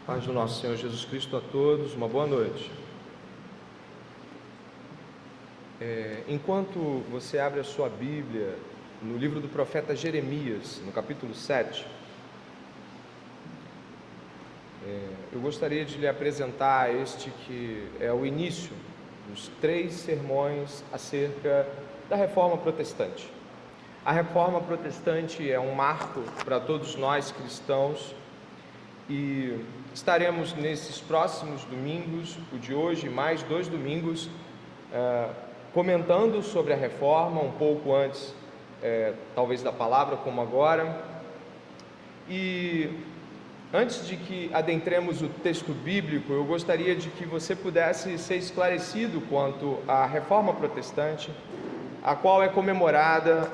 Paz do nosso Senhor Jesus Cristo a todos, uma boa noite. Enquanto você abre a sua Bíblia no livro do profeta Jeremias, no capítulo 7, eu gostaria de lhe apresentar este que é o início dos 3 sermões acerca da Reforma Protestante. A Reforma Protestante é um marco para todos nós cristãos e estaremos nesses próximos domingos, o de hoje, mais 2 domingos, comentando sobre a Reforma, um pouco antes, talvez da palavra, como agora. E antes de que adentremos o texto bíblico, eu gostaria de que você pudesse ser esclarecido quanto à Reforma Protestante, a qual é comemorada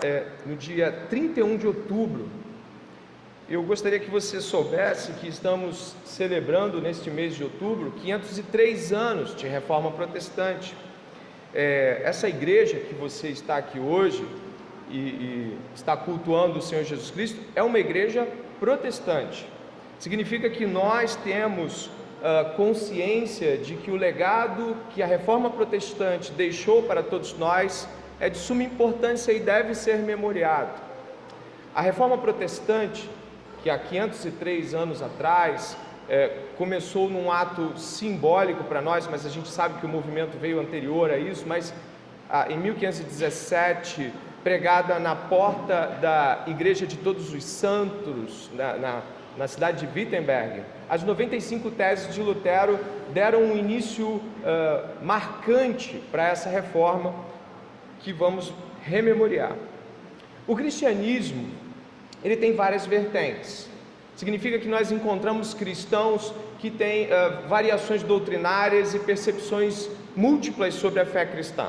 no dia 31 de outubro. Eu gostaria que você soubesse que estamos celebrando neste mês de outubro 503 anos de Reforma Protestante. Essa igreja que você está aqui hoje e está cultuando o Senhor Jesus Cristo é uma igreja protestante. Significa que nós temos consciência de que o legado que a Reforma Protestante deixou para todos nós é de suma importância e deve ser memoriado. A Reforma Protestante, que há 503 anos atrás começou num ato simbólico para nós, mas a gente sabe que o movimento veio anterior a isso, mas em 1517, pregada na porta da Igreja de Todos os Santos, na cidade de Wittenberg, as 95 teses de Lutero deram um início marcante para essa reforma que vamos rememoriar. O cristianismo, ele tem várias vertentes. Significa que nós encontramos cristãos que têm variações doutrinárias e percepções múltiplas sobre a fé cristã.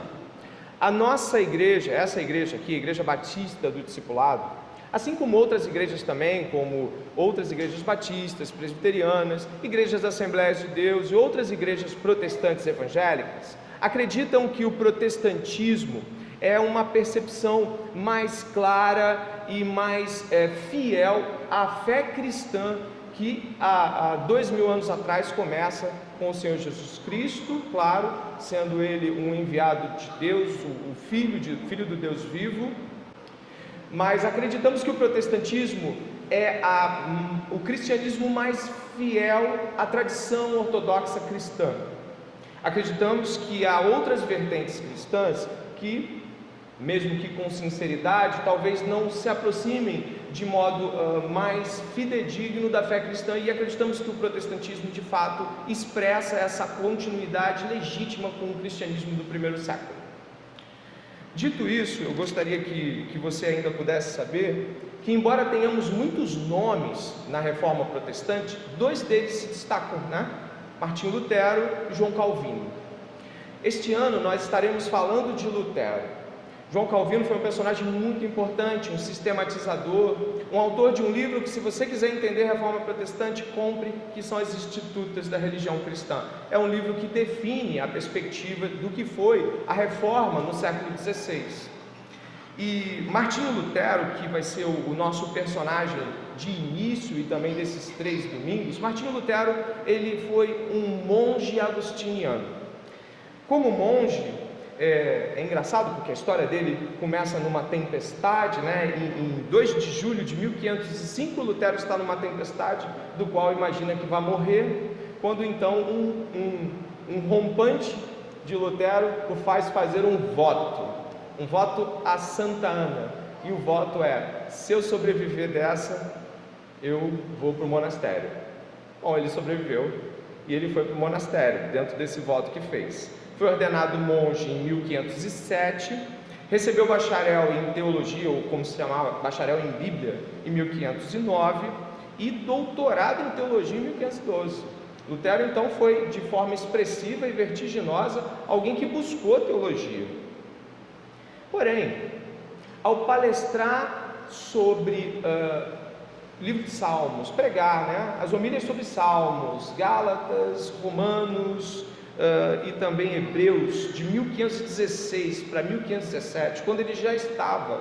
A nossa igreja, essa igreja aqui, a Igreja Batista do Discipulado, assim como outras igrejas também, como outras igrejas batistas, presbiterianas, igrejas da Assembleias de Deus e outras igrejas protestantes evangélicas, acreditam que o protestantismo é uma percepção mais clara e mais fiel à fé cristã que há 2000 anos atrás começa com o Senhor Jesus Cristo, claro, sendo Ele um enviado de Deus, o Filho do Deus vivo. Mas acreditamos que o protestantismo é o cristianismo mais fiel à tradição ortodoxa cristã. Acreditamos que há outras vertentes cristãs que, mesmo que com sinceridade, talvez não se aproximem de modo mais fidedigno da fé cristã, e acreditamos que o protestantismo de fato expressa essa continuidade legítima com o cristianismo do primeiro século. Dito isso, eu gostaria que você ainda pudesse saber que, embora tenhamos muitos nomes na Reforma Protestante, 2 deles se destacam, Martinho Lutero e João Calvino. Este ano nós estaremos falando de Lutero. João Calvino foi um personagem muito importante, um sistematizador, um autor de um livro que, se você quiser entender a Reforma Protestante, compre, que são as Institutas da Religião Cristã. É um livro que define a perspectiva do que foi a Reforma no século XVI. E Martinho Lutero, que vai ser o nosso personagem de início e também desses 3 domingos, Martinho Lutero, ele foi um monge agostiniano. Como monge, é engraçado porque a história dele começa numa tempestade, Em 2 de julho de 1505, Lutero está numa tempestade, do qual imagina que vai morrer, quando então um rompante de Lutero o faz fazer um voto a Santa Ana, e o voto é: se eu sobreviver dessa, eu vou para o monastério. Bom, ele sobreviveu e ele foi para o monastério, dentro desse voto que fez. Foi ordenado monge em 1507, recebeu bacharel em teologia, ou como se chamava, bacharel em Bíblia, em 1509, e doutorado em teologia em 1512. Lutero então foi, de forma expressiva e vertiginosa, alguém que buscou teologia. Porém, ao palestrar sobre livro de Salmos, pregar, as homílias sobre Salmos, Gálatas, Romanos, e também Hebreus, de 1516 para 1517, quando ele já estava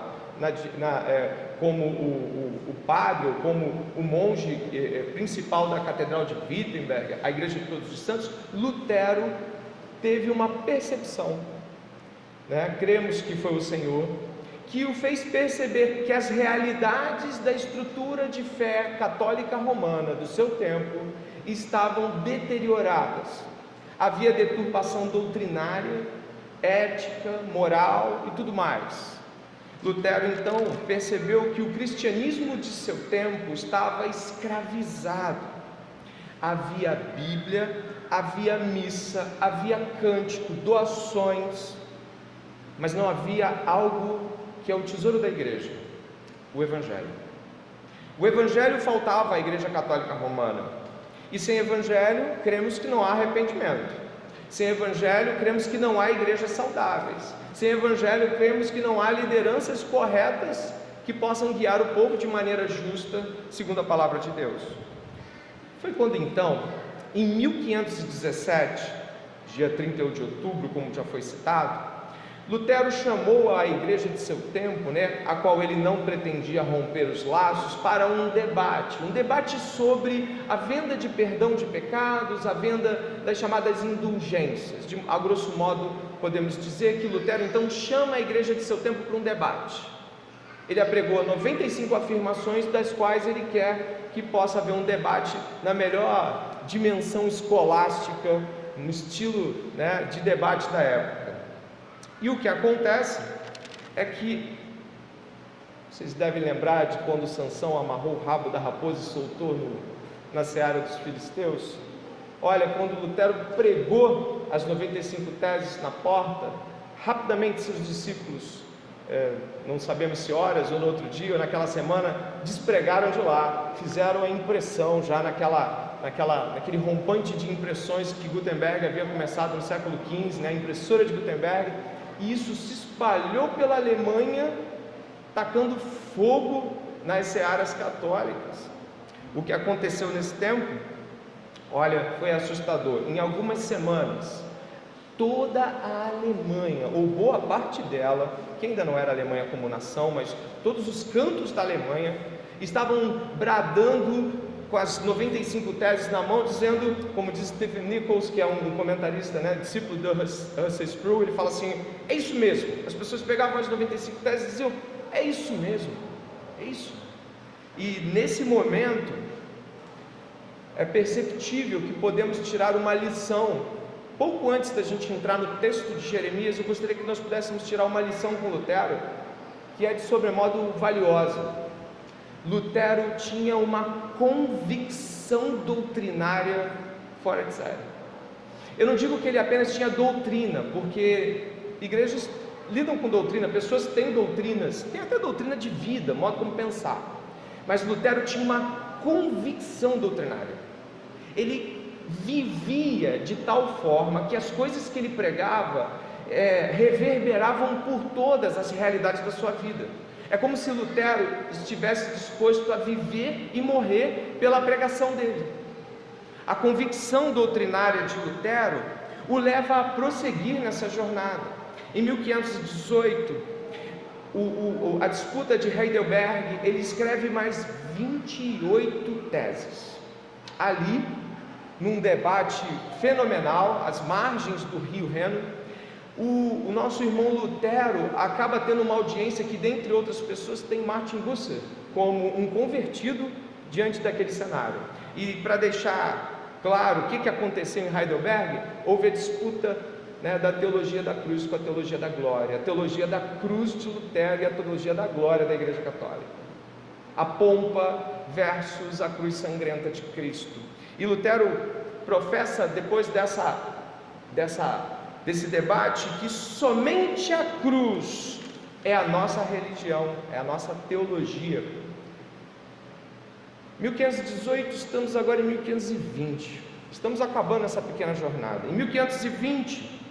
como o padre, ou como o monge principal da Catedral de Wittenberg, a Igreja de Todos os Santos, Lutero teve uma percepção, né? Cremos que foi o Senhor que o fez perceber que as realidades da estrutura de fé católica romana do seu tempo estavam deterioradas. Havia deturpação doutrinária, ética, moral e tudo mais. Lutero então percebeu que o cristianismo de seu tempo estava escravizado. Havia Bíblia, havia missa, havia cântico, doações, mas não havia algo que é o tesouro da igreja, o Evangelho. O Evangelho faltava à Igreja Católica Romana, e sem Evangelho cremos que não há arrependimento. Sem Evangelho cremos que não há igrejas saudáveis. Sem Evangelho cremos que não há lideranças corretas que possam guiar o povo de maneira justa, segundo a palavra de Deus. Foi quando então, em 1517, dia 31 de outubro, como já foi citado, Lutero chamou a igreja de seu tempo, a qual ele não pretendia romper os laços, para um debate sobre a venda de perdão de pecados, a venda das chamadas indulgências. A grosso modo, podemos dizer que Lutero então chama a igreja de seu tempo para um debate. Ele apregou 95 afirmações, das quais ele quer que possa haver um debate na melhor dimensão escolástica, no estilo de debate da época. E o que acontece é que, vocês devem lembrar de quando Sansão amarrou o rabo da raposa e soltou na seara dos filisteus. Olha, quando Lutero pregou as 95 teses na porta, rapidamente seus discípulos, não sabemos se horas ou no outro dia ou naquela semana, despregaram de lá, fizeram a impressão já naquele rompante de impressões que Gutenberg havia começado no século XV, a impressora de Gutenberg. E isso se espalhou pela Alemanha, tacando fogo nas searas católicas. O que aconteceu nesse tempo, olha, foi assustador. Em algumas semanas, toda a Alemanha, ou boa parte dela, que ainda não era Alemanha como nação, mas todos os cantos da Alemanha, estavam bradando com as 95 teses na mão, dizendo, como diz Stephen Nichols, que é um comentarista, discípulo de Russell Sproul, ele fala assim: é isso mesmo. As pessoas pegavam as 95 teses e diziam: é isso mesmo, é isso. E nesse momento é perceptível que podemos tirar uma lição. Pouco antes da gente entrar no texto de Jeremias, eu gostaria que nós pudéssemos tirar uma lição com Lutero, que é de sobremodo valiosa. Lutero tinha uma convicção doutrinária fora de série. Eu não digo que ele apenas tinha doutrina, porque igrejas lidam com doutrina, pessoas têm doutrinas, tem até doutrina de vida, modo como pensar, mas Lutero tinha uma convicção doutrinária. Ele vivia de tal forma que as coisas que ele pregava reverberavam por todas as realidades da sua vida. É como se Lutero estivesse disposto a viver e morrer pela pregação dele. A convicção doutrinária de Lutero o leva a prosseguir nessa jornada. Em 1518, a disputa de Heidelberg, ele escreve mais 28 teses. Ali, num debate fenomenal, às margens do rio Reno, o nosso irmão Lutero acaba tendo uma audiência que, dentre outras pessoas, tem Martin Bucer como um convertido diante daquele cenário. E para deixar claro o que aconteceu em Heidelberg, houve a disputa da teologia da cruz com a teologia da glória, a teologia da cruz de Lutero e a teologia da glória da Igreja Católica, a pompa versus a cruz sangrenta de Cristo. E Lutero professa, depois desse debate, que somente a cruz é a nossa religião, é a nossa teologia. 1518, estamos agora em 1520, estamos acabando essa pequena jornada. Em 1520,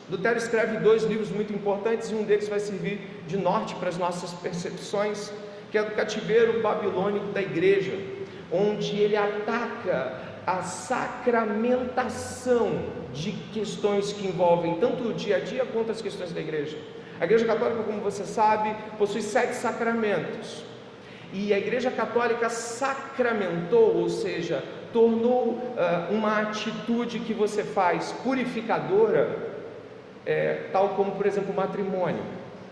Lutero escreve 2 livros muito importantes, e um deles vai servir de norte para as nossas percepções, que é do cativeiro babilônico da igreja, onde ele ataca a sacramentação de questões que envolvem tanto o dia a dia quanto as questões da igreja. A Igreja Católica, como você sabe, possui 7 sacramentos. E a Igreja Católica sacramentou, ou seja, tornou uma atitude que você faz purificadora, tal como, por exemplo, o matrimônio.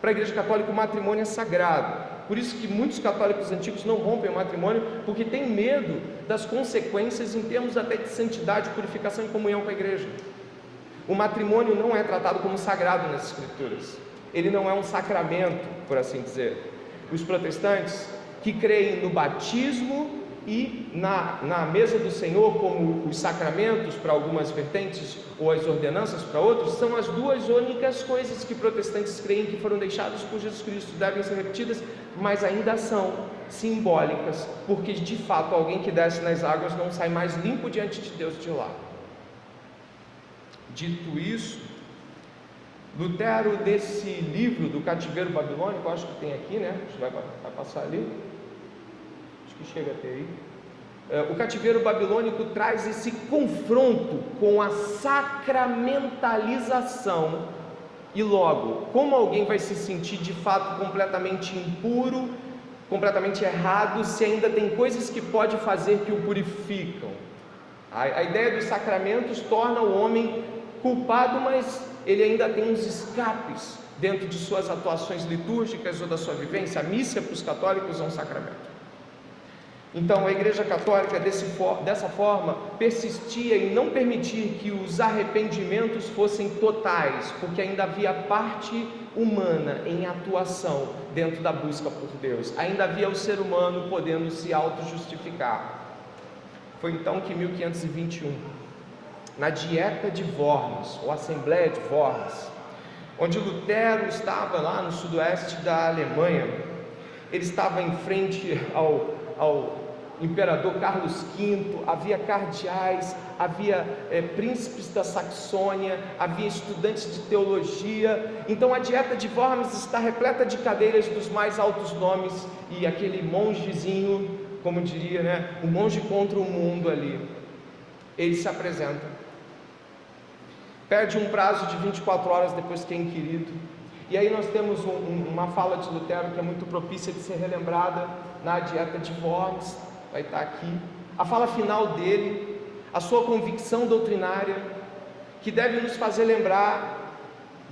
Para a Igreja Católica, o matrimônio é sagrado. Por isso que muitos católicos antigos não rompem o matrimônio, porque têm medo das consequências em termos até de santidade, purificação e comunhão com a Igreja. O matrimônio não é tratado como sagrado nas Escrituras. Ele não é um sacramento, por assim dizer. Os protestantes, que creem no batismo e na mesa do Senhor, como os sacramentos para algumas vertentes ou as ordenanças para outros, são as duas únicas coisas que protestantes creem que foram deixadas por Jesus Cristo, devem ser repetidas, mas ainda são simbólicas, porque de fato alguém que desce nas águas não sai mais limpo diante de Deus de lá. Dito isso, Lutero, desse livro do Cativeiro Babilônico, acho que tem aqui, né? Vai passar ali, acho que chega até aí. O Cativeiro Babilônico traz esse confronto com a sacramentalização. E logo, como alguém vai se sentir de fato completamente impuro, completamente errado, se ainda tem coisas que pode fazer que o purificam? A ideia dos sacramentos torna o homem culpado, mas ele ainda tem uns escapes dentro de suas atuações litúrgicas ou da sua vivência. A missa para os católicos é um sacramento. Então a Igreja Católica dessa forma persistia em não permitir que os arrependimentos fossem totais, porque ainda havia parte humana em atuação dentro da busca por Deus, ainda havia o ser humano podendo se auto-justificar. Foi então que em 1521, na Dieta de Worms, ou Assembleia de Worms, onde Lutero estava lá no sudoeste da Alemanha, ele estava em frente ao imperador Carlos V, havia cardeais, havia príncipes da Saxônia, havia estudantes de teologia. Então a Dieta de Worms está repleta de cadeiras dos mais altos nomes, e aquele mongezinho, como diria, né, o monge contra o mundo ali, ele se apresenta, pede um prazo de 24 horas depois que é inquirido. E aí nós temos uma fala de Lutero que é muito propícia de ser relembrada na Dieta de Worms, vai estar aqui, a fala final dele, a sua convicção doutrinária, que deve nos fazer lembrar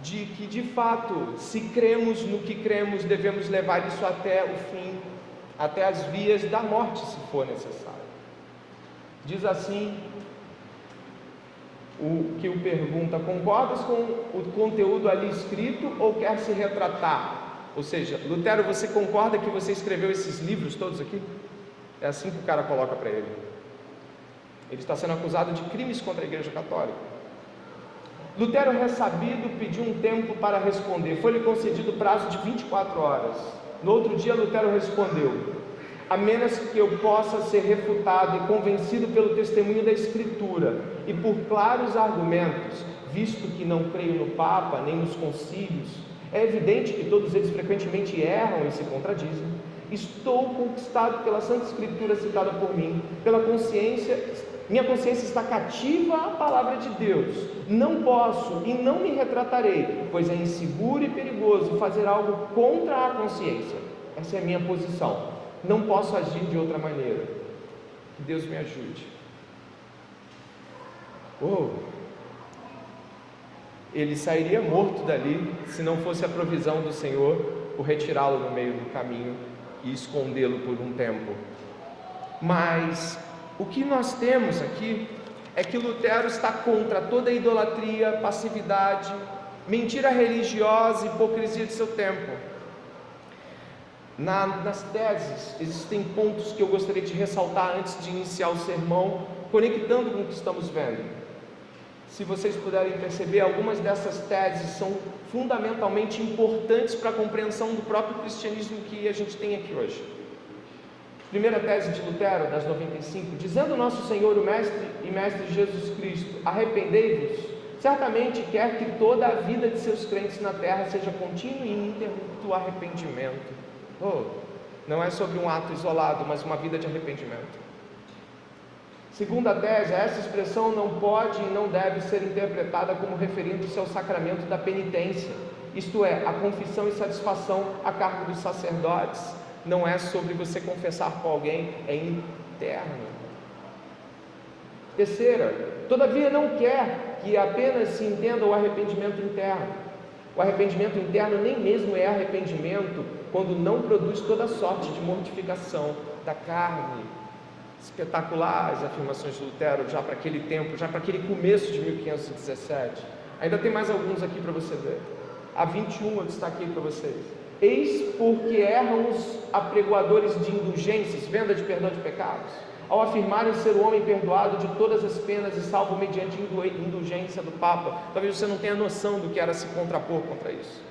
de que de fato, se cremos no que cremos, devemos levar isso até o fim, até as vias da morte, se for necessário. Diz assim o que o pergunta: concordas com o conteúdo ali escrito ou quer se retratar? Ou seja, Lutero, você concorda que você escreveu esses livros todos aqui? É assim que o cara coloca para ele. Ele está sendo acusado de crimes contra a Igreja Católica. Lutero, ressabido, pediu um tempo para responder. Foi-lhe concedido prazo de 24 horas. No outro dia, Lutero respondeu: a menos que eu possa ser refutado e convencido pelo testemunho da Escritura e por claros argumentos, visto que não creio no Papa nem nos concílios, é evidente que todos eles frequentemente erram e se contradizem. Estou conquistado pela Santa Escritura citada por mim, pela consciência, minha consciência está cativa à palavra de Deus. Não posso e não me retratarei, pois é inseguro e perigoso fazer algo contra a consciência. Essa é a minha posição. Não posso agir de outra maneira. Que Deus me ajude. Ele sairia morto dali se não fosse a provisão do Senhor por retirá-lo no meio do caminho e escondê-lo por um tempo. Mas o que nós temos aqui é que Lutero está contra toda a idolatria, passividade, mentira religiosa e hipocrisia de seu tempo. Nas teses existem pontos que eu gostaria de ressaltar antes de iniciar o sermão, conectando com o que estamos vendo. Se vocês puderem perceber, algumas dessas teses são fundamentalmente importantes para a compreensão do próprio cristianismo que a gente tem aqui hoje. Primeira tese de Lutero, das 95: dizendo nosso Senhor, o Mestre e Mestre Jesus Cristo, arrependei-vos, certamente quer que toda a vida de seus crentes na terra seja contínuo e ininterrupto arrependimento. Não é sobre um ato isolado, mas uma vida de arrependimento. Segunda tese: essa expressão não pode e não deve ser interpretada como referindo-se ao sacramento da penitência, isto é, a confissão e satisfação a cargo dos sacerdotes não é sobre você confessar com alguém, é interno. Terceira, todavia não quer que apenas se entenda o arrependimento interno. O arrependimento interno nem mesmo é arrependimento quando não produz toda sorte de mortificação da carne. Espetaculares afirmações de Lutero já para aquele tempo, já para aquele começo de 1517. Ainda tem mais alguns aqui para você ver. A 21 eu destaquei para vocês. Eis porque erram os apregoadores de indulgências, venda de perdão de pecados, ao afirmarem ser o homem perdoado de todas as penas e salvo mediante indulgência do Papa. Talvez você não tenha noção do que era se contrapor contra isso.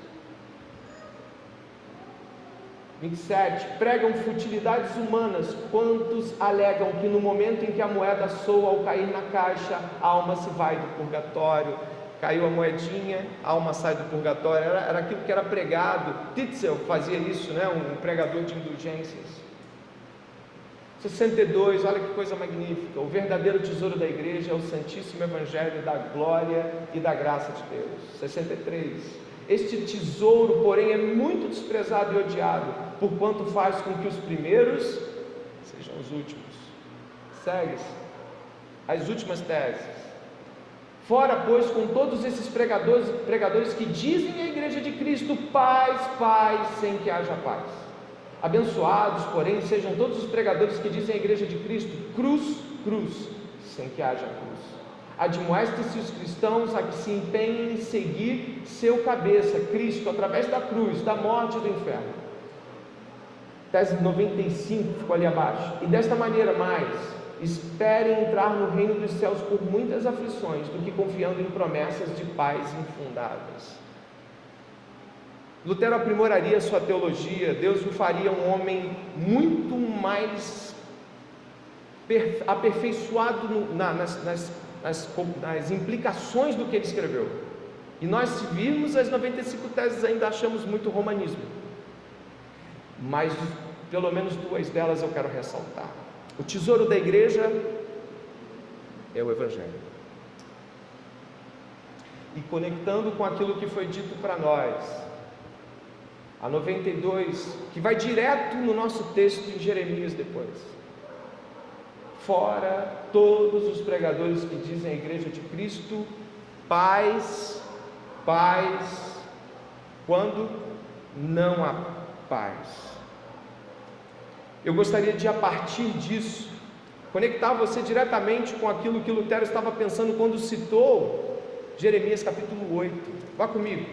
27. Pregam futilidades humanas quantos alegam que no momento em que a moeda soa ao cair na caixa, a alma se vai do purgatório. Caiu a moedinha, a alma sai do purgatório. Era aquilo que era pregado. Tetzel fazia isso, né? Um pregador de indulgências. 62, olha que coisa magnífica. O verdadeiro tesouro da igreja é o Santíssimo Evangelho da glória e da graça de Deus. 63. Este tesouro, porém, é muito desprezado e odiado, porquanto faz com que os primeiros sejam os últimos. Segue-se as últimas teses. Fora, pois, com todos esses pregadores que dizem à igreja de Cristo, paz, paz, sem que haja paz. Abençoados, porém, sejam todos os pregadores que dizem à igreja de Cristo, cruz, cruz, sem que haja cruz. Admoeste-se os cristãos a que se empenhem em seguir seu cabeça, Cristo, através da cruz, da morte e do inferno. Tese 95, ficou ali abaixo. E desta maneira mais, esperem entrar no reino dos céus por muitas aflições, do que confiando em promessas de paz infundadas. Lutero aprimoraria sua teologia. Deus o faria um homem muito mais aperfeiçoado nas implicações do que ele escreveu. E nós, se virmos as 95 teses, ainda achamos muito romanismo, mas pelo menos duas delas eu quero ressaltar. O tesouro da igreja é o Evangelho. E conectando com aquilo que foi dito para nós, a 92, que vai direto no nosso texto em Jeremias depois. Fora todos os pregadores que dizem à igreja de Cristo, paz, paz, quando não há paz. Eu gostaria de, a partir disso, conectar você diretamente com aquilo que Lutero estava pensando quando citou Jeremias capítulo 8. Vá comigo.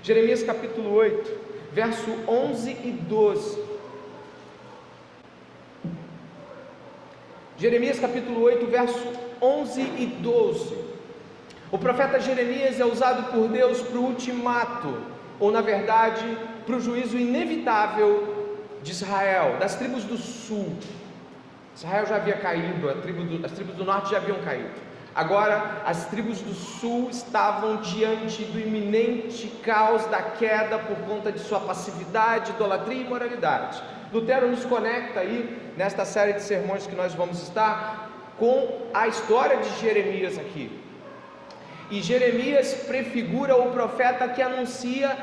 Jeremias capítulo 8, verso 11 e 12. Jeremias capítulo 8, verso 11 e 12. O profeta Jeremias é usado por Deus para o ultimato, ou na verdade, para o juízo inevitável de Israel, das tribos do sul. Israel já havia caído, as tribos do norte já haviam caído. Agora as tribos do sul estavam diante do iminente caos da queda por conta de sua passividade, idolatria e imoralidade. Lutero nos conecta aí, nesta série de sermões que nós vamos estar, com a história de Jeremias aqui. E Jeremias prefigura o profeta que anuncia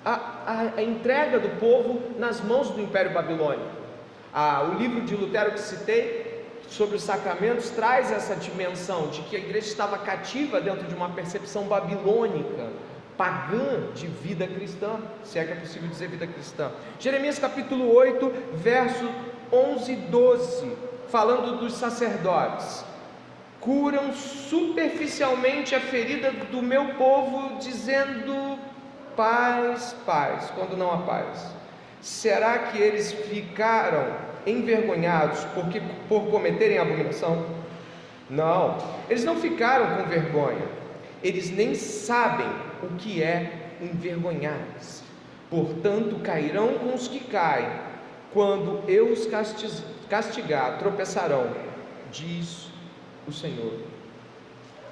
a entrega do povo nas mãos do Império Babilônico. O livro de Lutero que citei, sobre os sacramentos, traz essa dimensão de que a igreja estava cativa dentro de uma percepção babilônica, pagã de vida cristã, se é que é possível dizer vida cristã. Jeremias capítulo 8, verso 11 e 12, falando dos sacerdotes: curam superficialmente a ferida do meu povo, dizendo paz, paz, quando não há paz. Será que eles ficaram envergonhados por cometerem abominação? Não, eles não ficaram com vergonha, eles nem sabem o que é envergonhar-se. Portanto, cairão com os que caem, quando eu os castigar, tropeçarão, diz o Senhor.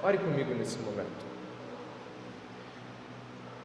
Ore comigo nesse momento.